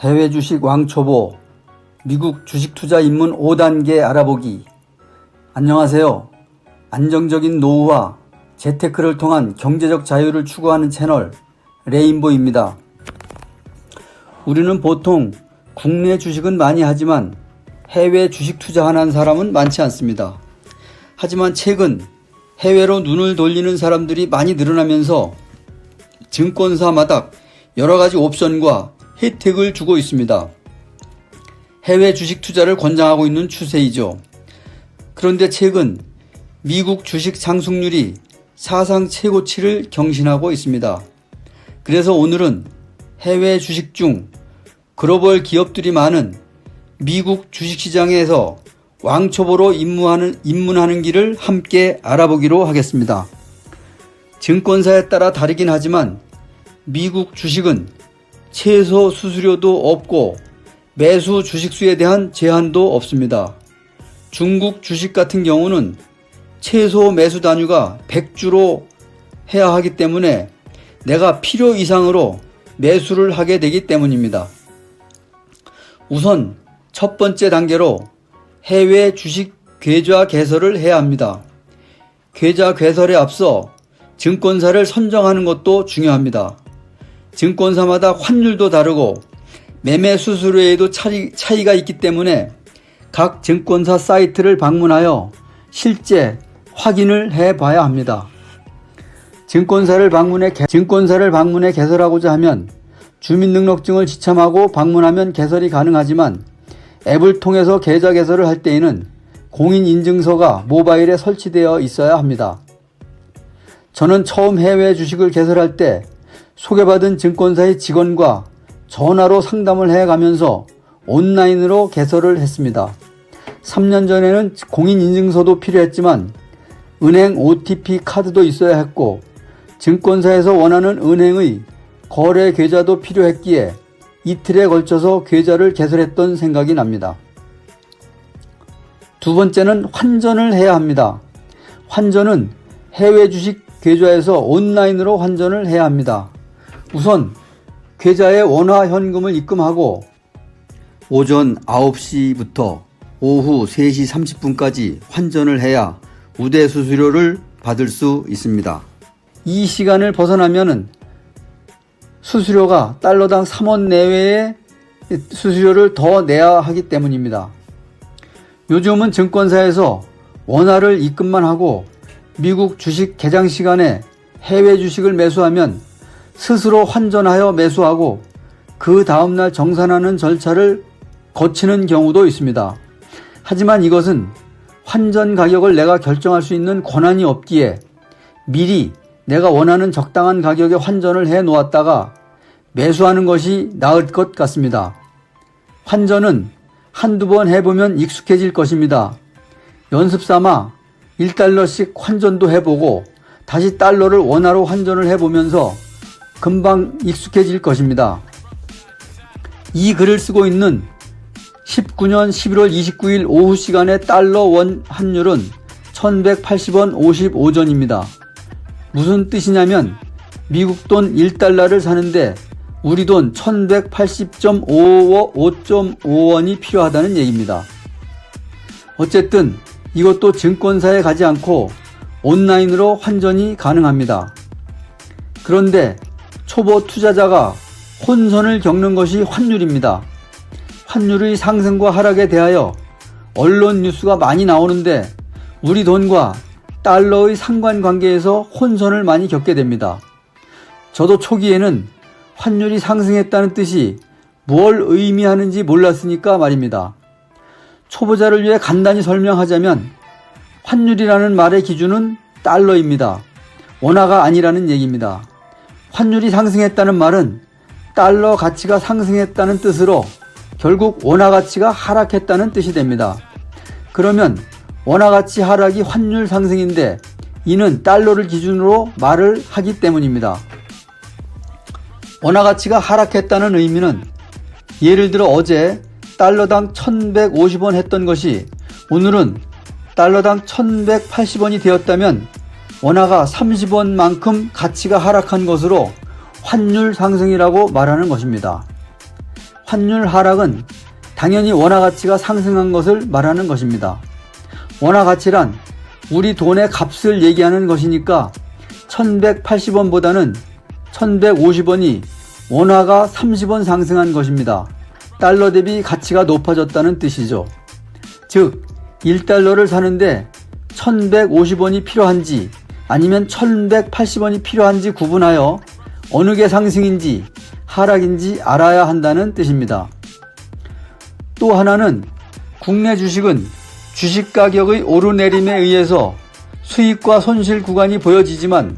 해외 주식 왕초보, 미국 주식 투자 입문 5단계 알아보기. 안녕하세요. 안정적인 노후와 재테크를 통한 경제적 자유를 추구하는 채널 레인보입니다. 우리는 보통 국내 주식은 많이 하지만 해외 주식 투자하는 사람은 많지 않습니다. 하지만 최근 해외로 눈을 돌리는 사람들이 많이 늘어나면서 증권사마다 여러 가지 옵션과 혜택을 주고 있습니다. 해외 주식 투자를 권장하고 있는 추세이죠. 그런데 최근 미국 주식 상승률이 사상 최고치를 경신하고 있습니다. 그래서 오늘은 해외 주식 중 글로벌 기업들이 많은 미국 주식시장에서 왕초보로 입문하는 길을 함께 알아보기로 하겠습니다. 증권사에 따라 다르긴 하지만 미국 주식은 최소 수수료도 없고 매수 주식수에 대한 제한도 없습니다. 중국 주식 같은 경우는 최소 매수 단위가 100주로 해야 하기 때문에 내가 필요 이상으로 매수를 하게 되기 때문입니다. 우선 첫 번째 단계로 해외 주식 계좌 개설을 해야 합니다. 계좌 개설에 앞서 증권사를 선정하는 것도 중요합니다. 증권사마다 환율도 다르고 매매 수수료에도 차이가 있기 때문에 각 증권사 사이트를 방문하여 실제 확인을 해봐야 합니다. 증권사를 방문해 개설하고자 하면 주민등록증을 지참하고 방문하면 개설이 가능하지만 앱을 통해서 계좌 개설을 할 때에는 공인인증서가 모바일에 설치되어 있어야 합니다. 저는 처음 해외 주식을 개설할 때 소개받은 증권사의 직원과 전화로 상담을 해가면서 온라인으로 개설을 했습니다. 3년 전에는 공인인증서도 필요했지만 은행 OTP 카드도 있어야 했고 증권사에서 원하는 은행의 거래 계좌도 필요했기에 이틀에 걸쳐서 계좌를 개설했던 생각이 납니다. 두 번째는 환전을 해야 합니다. 환전은 해외 주식 계좌에서 온라인으로 환전을 해야 합니다. 우선 계좌에 원화 현금을 입금하고 오전 9시부터 오후 3시 30분까지 환전을 해야 우대 수수료를 받을 수 있습니다. 이 시간을 벗어나면은 수수료가 달러당 3원 내외의 수수료를 더 내야 하기 때문입니다. 요즘은 증권사에서 원화를 입금만 하고 미국 주식 개장 시간에 해외 주식을 매수하면 스스로 환전하여 매수하고 그 다음날 정산하는 절차를 거치는 경우도 있습니다. 하지만 이것은 환전 가격을 내가 결정할 수 있는 권한이 없기에 미리 내가 원하는 적당한 가격에 환전을 해 놓았다가 매수하는 것이 나을 것 같습니다. 환전은 한두 번 해보면 익숙해질 것입니다. 연습 삼아 1달러씩 환전도 해보고 다시 달러를 원화로 환전을 해보면서 금방 익숙해질 것입니다. 이 글을 쓰고 있는 19년 11월 29일 오후 시간에 달러 원 환율은 1180원 55전입니다. 무슨 뜻이냐면 미국 돈 1달러를 사는데 우리 돈 1180.5원이 필요하다는 얘기입니다. 어쨌든 이것도 증권사에 가지 않고 온라인으로 환전이 가능합니다. 그런데 초보 투자자가 혼선을 겪는 것이 환율입니다. 환율의 상승과 하락에 대하여 언론 뉴스가 많이 나오는데 우리 돈과 달러의 상관관계에서 혼선을 많이 겪게 됩니다. 저도 초기에는 환율이 상승했다는 뜻이 뭘 의미하는지 몰랐으니까 말입니다. 초보자를 위해 간단히 설명하자면 환율이라는 말의 기준은 달러입니다. 원화가 아니라는 얘기입니다. 환율이 상승했다는 말은 달러 가치가 상승했다는 뜻으로 결국 원화 가치가 하락했다는 뜻이 됩니다. 그러면 원화 가치 하락이 환율 상승인데 이는 달러를 기준으로 말을 하기 때문입니다. 원화 가치가 하락했다는 의미는 예를 들어 어제 달러당 1150원 했던 것이 오늘은 달러당 1180원이 되었다면 원화가 30원만큼 가치가 하락한 것으로 환율 상승이라고 말하는 것입니다. 환율 하락은 당연히 원화 가치가 상승한 것을 말하는 것입니다. 원화 가치란 우리 돈의 값을 얘기하는 것이니까 1180원보다는 1150원이 원화가 30원 상승한 것입니다. 달러 대비 가치가 높아졌다는 뜻이죠. 즉 1달러를 사는데 1150원이 필요한지 아니면 1180원이 필요한지 구분하여 어느 게 상승인지 하락인지 알아야 한다는 뜻입니다. 또 하나는 국내 주식은 주식 가격의 오르내림에 의해서 수익과 손실 구간이 보여지지만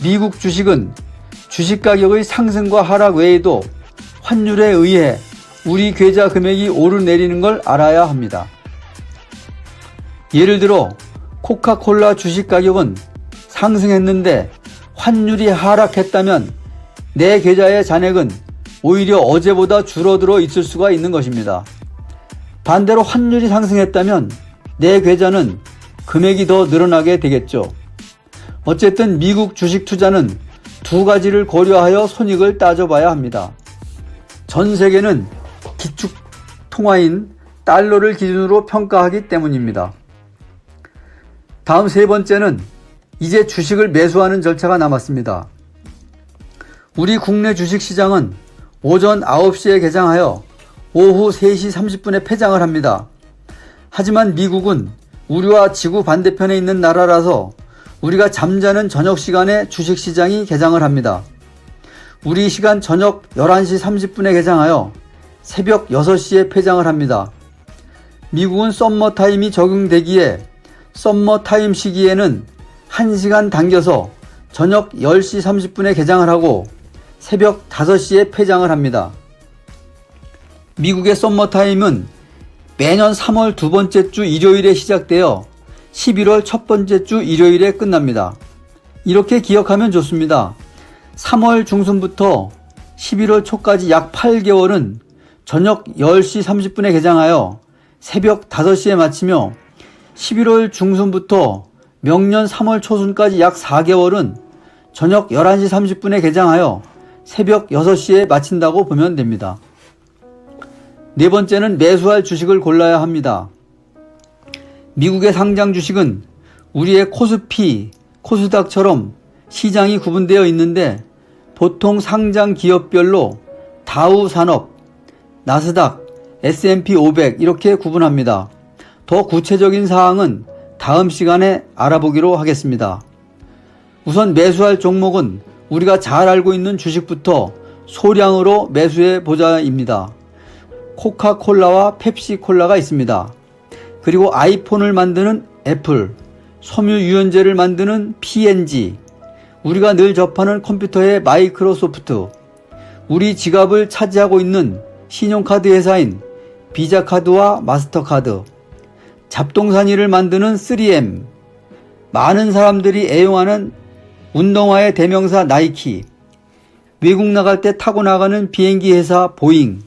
미국 주식은 주식 가격의 상승과 하락 외에도 환율에 의해 우리 계좌 금액이 오르내리는 걸 알아야 합니다. 예를 들어 코카콜라 주식 가격은 상승했는데 환율이 하락했다면 내 계좌의 잔액은 오히려 어제보다 줄어들어 있을 수가 있는 것입니다. 반대로 환율이 상승했다면 내 계좌는 금액이 더 늘어나게 되겠죠. 어쨌든 미국 주식 투자는 두 가지를 고려하여 손익을 따져봐야 합니다. 전 세계는 기축 통화인 달러를 기준으로 평가하기 때문입니다. 다음 세 번째는 이제 주식을 매수하는 절차가 남았습니다. 우리 국내 주식시장은 오전 9시에 개장하여 오후 3시 30분에 폐장을 합니다. 하지만 미국은 우리와 지구 반대편에 있는 나라라서 우리가 잠자는 저녁 시간에 주식시장이 개장을 합니다. 우리 시간 저녁 11시 30분에 개장하여 새벽 6시에 폐장을 합니다. 미국은 썸머타임이 적용되기에 썸머타임 시기에는 1시간 당겨서 저녁 10시 30분에 개장을 하고 새벽 5시에 폐장을 합니다. 미국의 썸머타임은 매년 3월 두 번째 주 일요일에 시작되어 11월 첫 번째 주 일요일에 끝납니다. 이렇게 기억하면 좋습니다. 3월 중순부터 11월 초까지 약 8개월은 저녁 10시 30분에 개장하여 새벽 5시에 마치며 11월 중순부터 명년 3월 초순까지 약 4개월은 저녁 11시 30분에 개장하여 새벽 6시에 마친다고 보면 됩니다. 네 번째는 매수할 주식을 골라야 합니다. 미국의 상장 주식은 우리의 코스피, 코스닥처럼 시장이 구분되어 있는데 보통 상장 기업별로 다우 산업, 나스닥, S&P 500 이렇게 구분합니다. 더 구체적인 사항은 다음 시간에 알아보기로 하겠습니다. 우선 매수할 종목은 우리가 잘 알고 있는 주식부터 소량으로 매수해 보자입니다. 코카콜라와 펩시콜라가 있습니다. 그리고 아이폰을 만드는 애플, 섬유유연제를 만드는 P&G, 우리가 늘 접하는 컴퓨터의 마이크로소프트, 우리 지갑을 차지하고 있는 신용카드 회사인 비자카드와 마스터카드, 잡동사니를 만드는 3M, 많은 사람들이 애용하는 운동화의 대명사 나이키, 외국 나갈 때 타고 나가는 비행기 회사 보잉,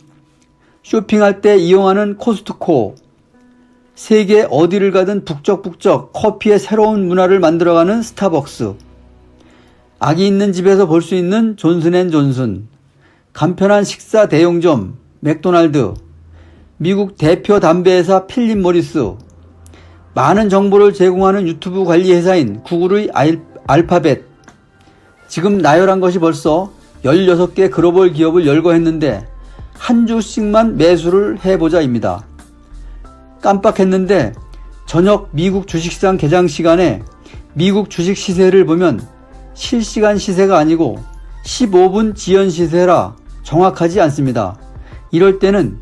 쇼핑할 때 이용하는 코스트코, 세계 어디를 가든 북적북적 커피의 새로운 문화를 만들어가는 스타벅스, 아기 있는 집에서 볼 수 있는 존슨앤존슨, 간편한 식사 대용점 맥도날드, 미국 대표 담배회사 필립 모리스, 많은 정보를 제공하는 유튜브 관리 회사인 구글의 알파벳. 지금 나열한 것이 벌써 16개 글로벌 기업을 열거했는데 한 주씩만 매수를 해보자입니다. 깜빡했는데 저녁 미국 주식시장 개장 시간에 미국 주식 시세를 보면 실시간 시세가 아니고 15분 지연 시세라 정확하지 않습니다. 이럴 때는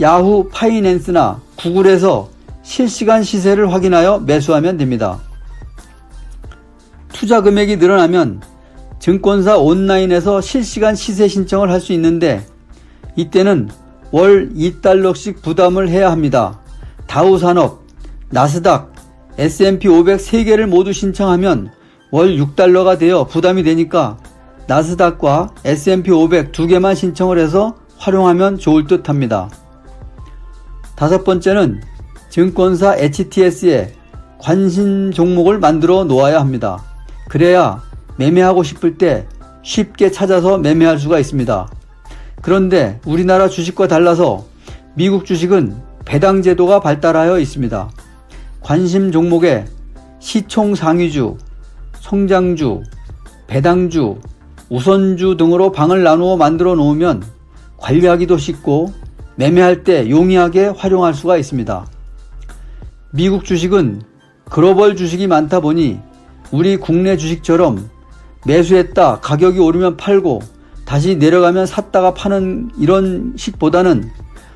야후 파이낸스나 구글에서 실시간 시세를 확인하여 매수하면 됩니다. 투자 금액이 늘어나면 증권사 온라인에서 실시간 시세 신청을 할 수 있는데 이때는 월 2달러씩 부담을 해야 합니다. 다우산업, 나스닥, S&P 500 3개를 모두 신청하면 월 6달러가 되어 부담이 되니까 나스닥과 S&P 500 2개만 신청을 해서 활용하면 좋을 듯 합니다. 다섯 번째는 증권사 HTS에 관심 종목을 만들어 놓아야 합니다. 그래야 매매하고 싶을 때 쉽게 찾아서 매매할 수가 있습니다. 그런데 우리나라 주식과 달라서 미국 주식은 배당 제도가 발달하여 있습니다. 관심 종목에 시총 상위주, 성장주, 배당주, 우선주 등으로 방을 나누어 만들어 놓으면 관리하기도 쉽고 매매할 때 용이하게 활용할 수가 있습니다. 미국 주식은 글로벌 주식이 많다 보니 우리 국내 주식처럼 매수했다 가격이 오르면 팔고 다시 내려가면 샀다가 파는 이런 식보다는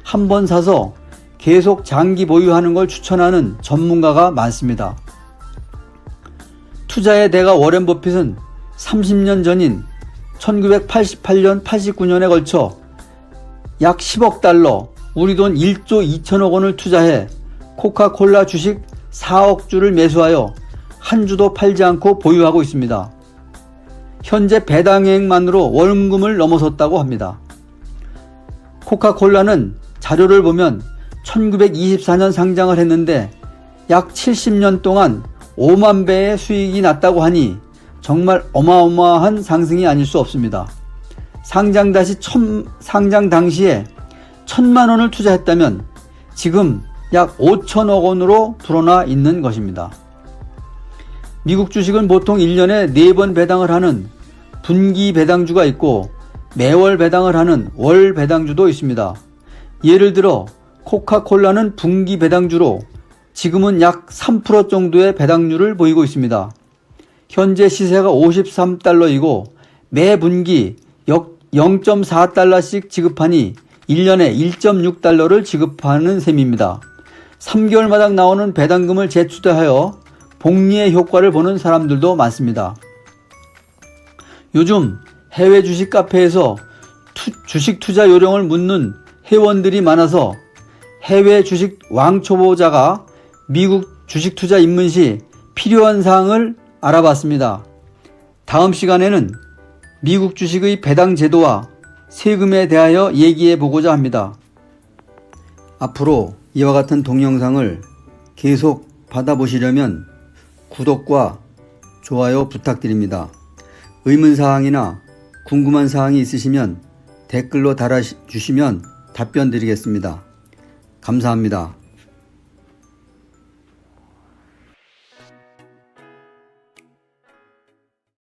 한 번 사서 계속 장기 보유하는 걸 추천하는 전문가가 많습니다. 투자의 대가 워렌 버핏은 30년 전인 1988년, 89년에 걸쳐 약 10억 달러, 우리 돈 1조 2천억 원을 투자해 코카콜라 주식 4억 주를 매수하여 한 주도 팔지 않고 보유하고 있습니다. 현재 배당액만으로 원금을 넘어섰다고 합니다. 코카콜라는 자료를 보면 1924년 상장을 했는데 약 70년 동안 5만 배의 수익이 났다고 하니 정말 어마어마한 상승이 아닐 수 없습니다. 상장 당시에 1,000만 원을 투자했다면 지금 약 5천억 원으로 불어나 있는 것입니다. 미국 주식은 보통 1년에 4번 배당을 하는 분기 배당주가 있고 매월 배당을 하는 월 배당주도 있습니다. 예를 들어 코카콜라는 분기 배당주로 지금은 약 3% 정도의 배당률을 보이고 있습니다. 현재 시세가 53달러이고 매 분기 0.4달러씩 지급하니 1년에 1.6달러를 지급하는 셈입니다. 3개월마다 나오는 배당금을 재투자하여 복리의 효과를 보는 사람들도 많습니다. 요즘 해외 주식 카페에서 주식 투자 요령을 묻는 회원들이 많아서 해외 주식 왕초보자가 미국 주식 투자 입문 시 필요한 사항을 알아봤습니다. 다음 시간에는 미국 주식의 배당 제도와 세금에 대하여 얘기해 보고자 합니다. 앞으로 이와 같은 동영상을 계속 받아보시려면 구독과 좋아요 부탁드립니다. 의문사항이나 궁금한 사항이 있으시면 댓글로 달아주시면 답변 드리겠습니다. 감사합니다.